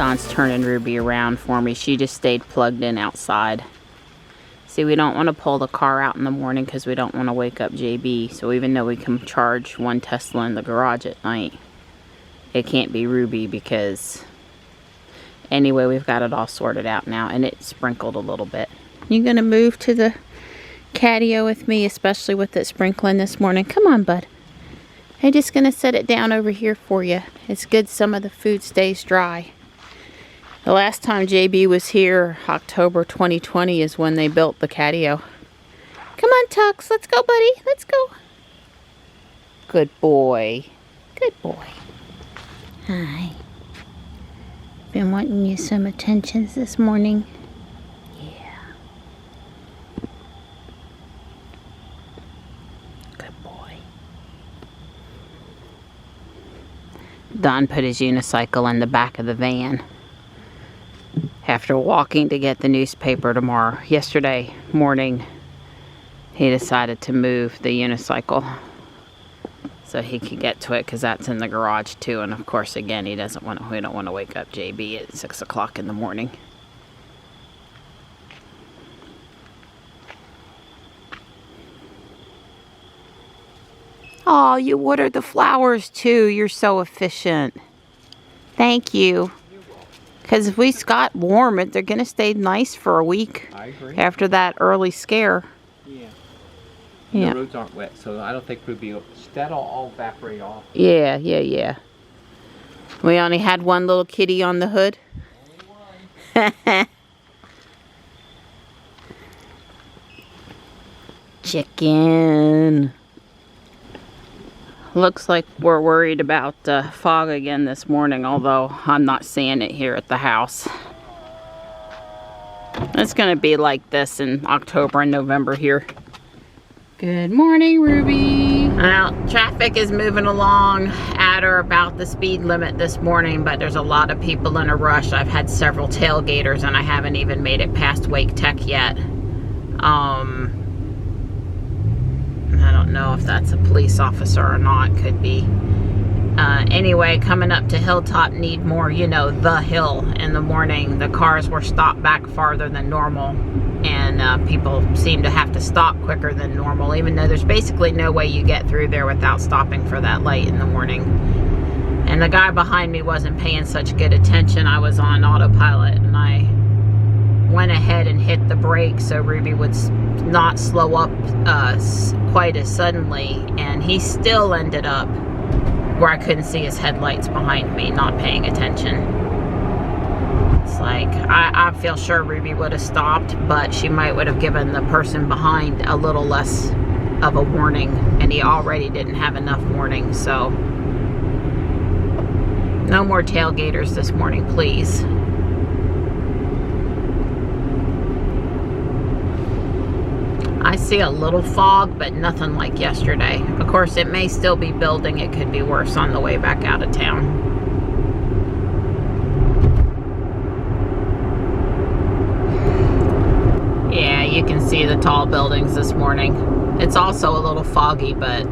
Don's turning Ruby around for me. She just stayed plugged in outside. See, we don't want to pull the car out in the morning because we don't want to wake up JB. So even though we can charge one Tesla in the garage at night, it can't be Ruby because... Anyway, we've got it all sorted out now, and it sprinkled a little bit. You gonna move to the catio with me, especially with it sprinkling this morning? Come on, bud. I'm just gonna set it down over here for you. It's good some of the food stays dry. The last time JB was here, October 2020, is when they built the catio. Come on, Tux, let's go, buddy. Let's go. Good boy. Good boy. Hi. Been wanting you some attentions this morning. Yeah. Good boy. Don put his unicycle in the back of the van after walking to get the newspaper tomorrow. Yesterday morning, he decided to move the unicycle so he could get to it, because that's in the garage too. And of course, again, we don't want to wake up JB at 6 o'clock in the morning. Oh, you watered the flowers too. You're so efficient. Thank you. Because if we got warm, they're going to stay nice for a week. I agree. After that early scare. Yeah. Yeah. The roads aren't wet, so I don't think that'll all evaporate off. Yeah. We only had one little kitty on the hood. Only one. Chicken. Looks like we're worried about fog again this morning, although I'm not seeing it here at the house. It's going to be like this in October and November here. Good morning, Ruby. Well, traffic is moving along at or about the speed limit this morning, but there's a lot of people in a rush. I've had several tailgaters and I haven't even made it past Wake Tech yet. I don't know if that's a police officer or not. Could be. Anyway, coming up to Hilltop need more, the hill in the morning. The cars were stopped back farther than normal, and people seem to have to stop quicker than normal, even though there's basically no way you get through there without stopping for that light in the morning. And the guy behind me wasn't paying such good attention. I was on autopilot, and I went ahead and hit the brakes so Ruby would not slow up quite as suddenly, and he still ended up where I couldn't see his headlights behind me, not paying attention. It's like, I feel sure Ruby would have stopped, but she would have given the person behind a little less of a warning, and he already didn't have enough warning. So no more tailgaters this morning, please. I see a little fog, but nothing like yesterday. Of course, it may still be building. It could be worse on the way back out of town. Yeah, you can see the tall buildings this morning. It's also a little foggy, but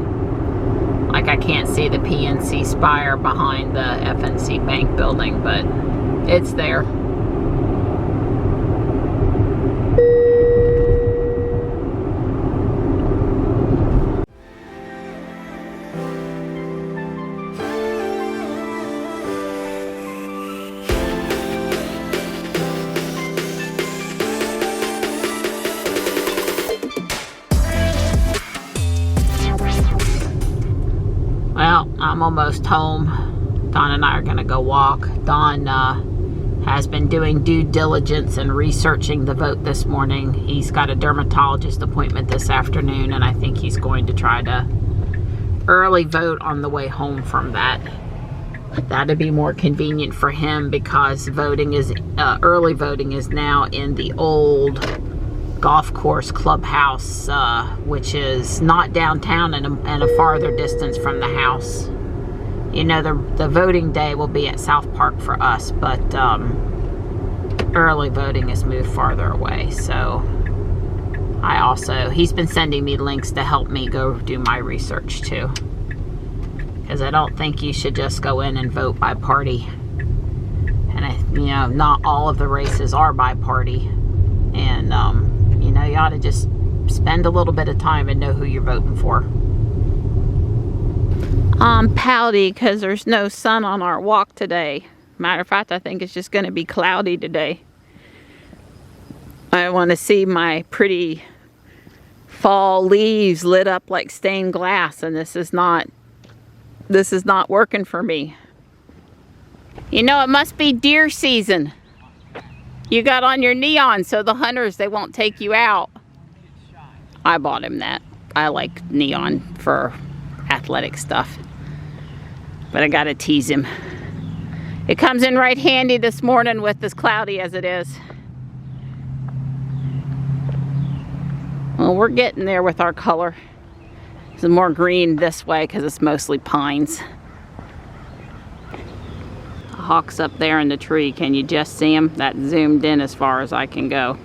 like I can't see the PNC spire behind the FNC Bank building, but it's there. Well, I'm almost home. Don and I are going to go walk. Don has been doing due diligence and researching the vote this morning. He's got a dermatologist appointment this afternoon, and I think he's going to try to early vote on the way home from that. That'd be more convenient for him because early voting is now in the old golf course clubhouse, which is not downtown and a farther distance from the house. The voting day will be at South Park for us, but early voting is moved farther away. So he's been sending me links to help me go do my research too, because I don't think you should just go in and vote by party. And you know, not all of the races are by party. And you know, you ought to just spend a little bit of time and know who you're voting for. I'm pouty because there's no sun on our walk today. Matter of fact, I think it's just going to be cloudy today. I want to see my pretty fall leaves lit up like stained glass, and this is not working for me. You know, it must be deer season. You got on your neon so the hunters, they won't take you out. I bought him that. I like neon for athletic stuff. But I gotta tease him. It comes in right handy this morning with as cloudy as it is. Well, we're getting there with our color. There's more green this way because it's mostly pines. The hawk's up there in the tree. Can you just see him? That zoomed in as far as I can go.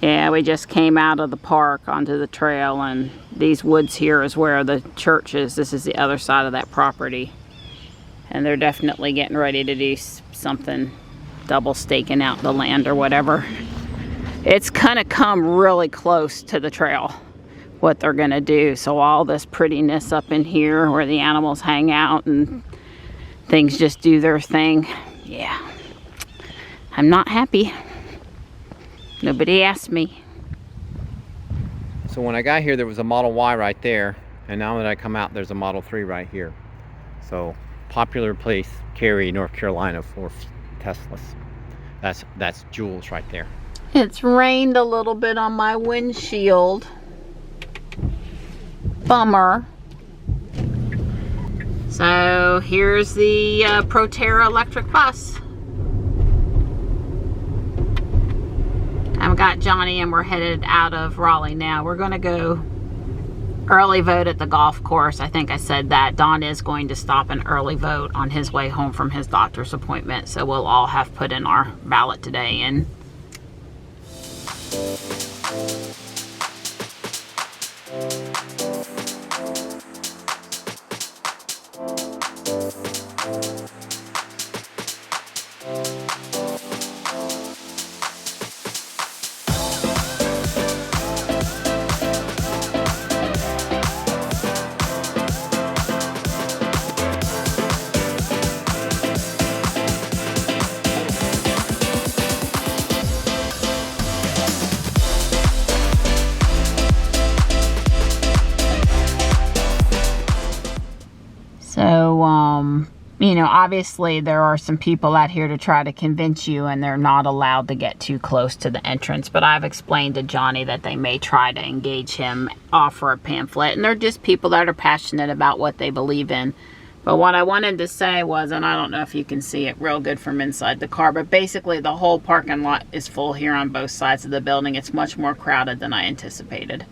Yeah, we just came out of the park onto the trail, and these woods here is where the church is. This is the other side of that property. And they're definitely getting ready to do something, double staking out the land or whatever. It's gonna come really close to the trail, what they're gonna do. So all this prettiness up in here where the animals hang out and things just do their thing. Yeah, I'm not happy. Nobody asked me. So when I got here, there was a Model Y right there, and now that I come out, there's a Model 3 right here. So popular place, Cary, North Carolina, for Teslas. That's Jules right there. It's rained a little bit on my windshield. Bummer. So here's the Proterra electric bus. I've got Johnny and we're headed out of Raleigh now. We're gonna go early vote at the golf course. I think I said that. Don is going to stop and early vote on his way home from his doctor's appointment. So we'll all have put in our ballot today. And you know, obviously there are some people out here to try to convince you, and they're not allowed to get too close to the entrance. But I've explained to Johnny that they may try to engage him, offer a pamphlet, and they're just people that are passionate about what they believe in. But what I wanted to say was, and I don't know if you can see it real good from inside the car, but basically the whole parking lot is full here on both sides of the building. It's much more crowded than I anticipated.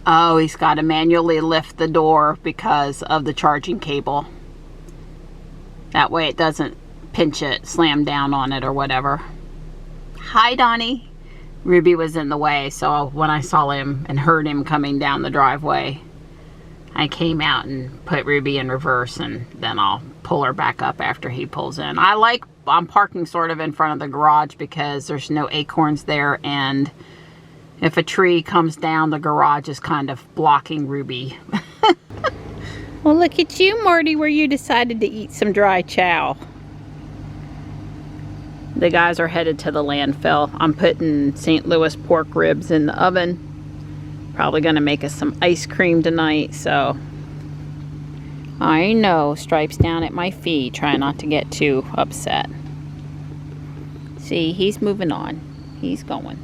Oh, he's got to manually lift the door because of the charging cable. That way it doesn't pinch it, slam down on it or whatever. Hi, Donnie. Ruby was in the way, so when I saw him and heard him coming down the driveway, I came out and put Ruby in reverse, and then I'll pull her back up after he pulls in. I'm parking sort of in front of the garage because there's no acorns there, and if a tree comes down, the garage is kind of blocking Ruby. Well, look at you, Marty, where you decided to eat some dry chow. The guys are headed to the landfill. I'm putting St. Louis pork ribs in the oven. Probably gonna make us some ice cream tonight, so. I know, Stripe's down at my feet. Try not to get too upset. See, he's moving on. He's going.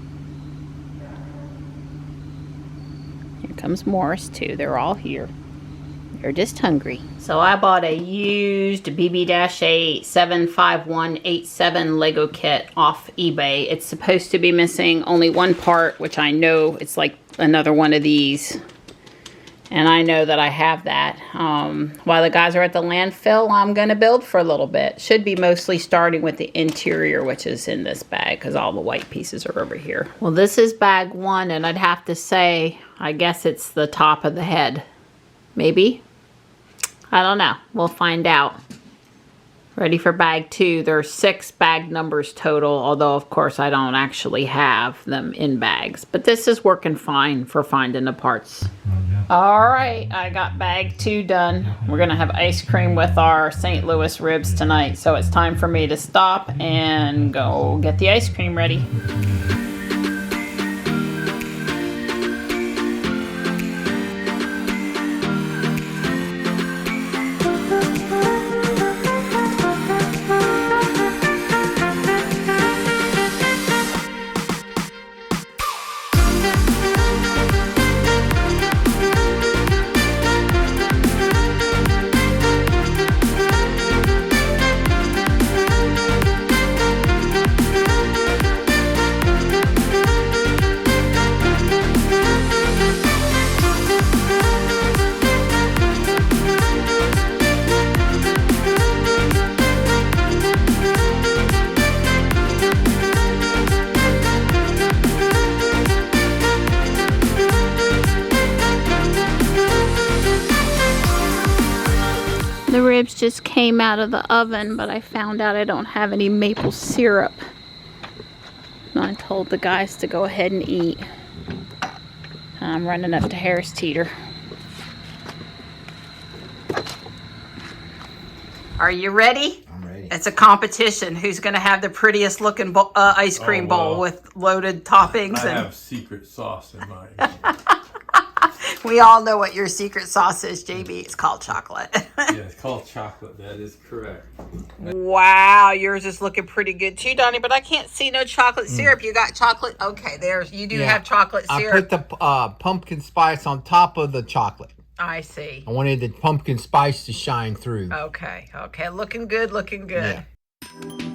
Here comes Morris too. They're all here. They're just hungry. So I bought a used BB-8 75187 Lego kit off eBay. It's supposed to be missing only one part, which I know it's like another one of these. And I know that I have that. While the guys are at the landfill, I'm going to build for a little bit. Should be mostly starting with the interior, which is in this bag, because all the white pieces are over here. Well, this is bag 1, and I'd have to say, I guess it's the top of the head. Maybe? I don't know. We'll find out. Ready for bag 2. There are 6 bag numbers total, although of course I don't actually have them in bags. But this is working fine for finding the parts. All right, I got bag 2 done. We're gonna have ice cream with our St. Louis ribs tonight, so it's time for me to stop and go get the ice cream ready. The ribs just came out of the oven, but I found out I don't have any maple syrup. And I told the guys to go ahead and eat. I'm running up to Harris Teeter. Are you ready? I'm ready. It's a competition. Who's going to have the prettiest looking ice cream bowl with loaded toppings? I have secret sauce in mine. We all know what your secret sauce is, JB. It's called chocolate. Yeah, it's called chocolate. That is correct. Wow, yours is looking pretty good too, Donnie, but I can't see no chocolate syrup. You got chocolate? Okay, there's, you do have chocolate syrup. I put the pumpkin spice on top of the chocolate. I see. I wanted the pumpkin spice to shine through. Okay, looking good, looking good. Yeah.